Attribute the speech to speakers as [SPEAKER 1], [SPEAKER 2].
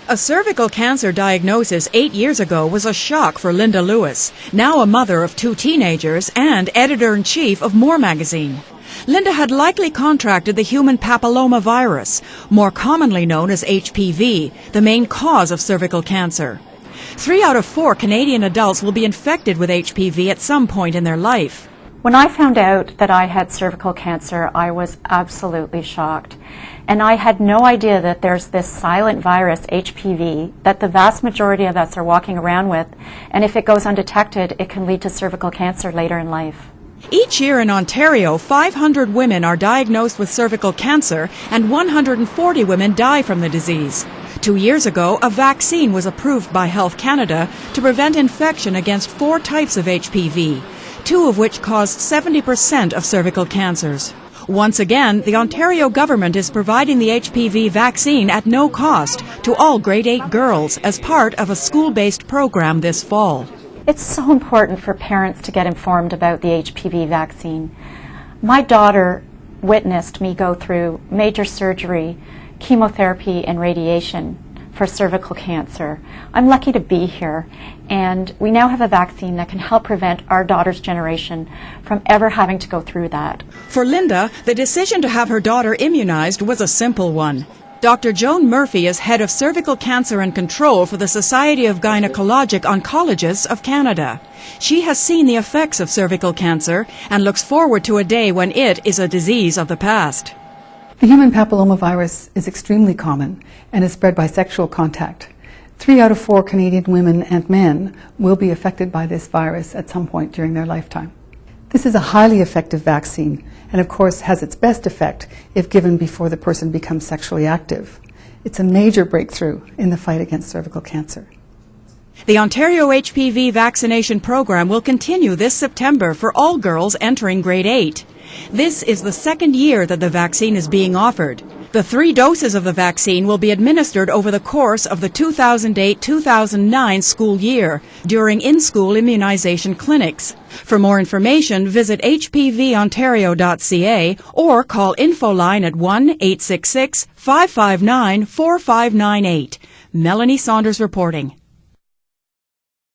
[SPEAKER 1] A cervical cancer diagnosis 8 years ago was a shock for Linda Lewis, now a mother of 2 teenagers and editor-in-chief of More magazine. Linda had likely contracted the human papilloma virus, more commonly known as HPV, the main cause of cervical cancer. 3 out of 4 Canadian adults will be infected with HPV at some point in their life.
[SPEAKER 2] When I found out that I had cervical cancer, I was absolutely shocked. And I had no idea that there's this silent virus, HPV, that the vast majority of us are walking around with. And if it goes undetected, it can lead to cervical cancer later in life.
[SPEAKER 1] Each year in Ontario, 500 women are diagnosed with cervical cancer and 140 women die from the disease. 2 years ago, a vaccine was approved by Health Canada to prevent infection against 4 types of HPV, 2 of which caused 70% of cervical cancers. Once again, the Ontario government is providing the HPV vaccine at no cost to all grade 8 girls as part of a school-based program this fall.
[SPEAKER 2] It's so important for parents to get informed about the HPV vaccine. My daughter witnessed me go through major surgery, chemotherapy, and radiation for cervical cancer. I'm lucky to be here, and we now have a vaccine that can help prevent our daughter's generation from ever having to go through that.
[SPEAKER 1] For Linda, the decision to have her daughter immunized was a simple one. Dr. Joan Murphy is head of cervical cancer and control for the Society of Gynecologic Oncologists of Canada. She has seen the effects of cervical cancer and looks forward to a day when it is a disease of the past.
[SPEAKER 3] The human papillomavirus is extremely common and is spread by sexual contact. 3 out of 4 Canadian women and men will be affected by this virus at some point during their lifetime. This is a highly effective vaccine and of course has its best effect if given before the person becomes sexually active. It's a major breakthrough in the fight against cervical cancer.
[SPEAKER 1] The Ontario HPV vaccination program will continue this September for all girls entering grade 8. This is the 2nd year that the vaccine is being offered. The 3 doses of the vaccine will be administered over the course of the 2008-2009 school year during in-school immunization clinics. For more information, visit hpvontario.ca or call Infoline at 1-866-559-4598. Melanie Saunders reporting.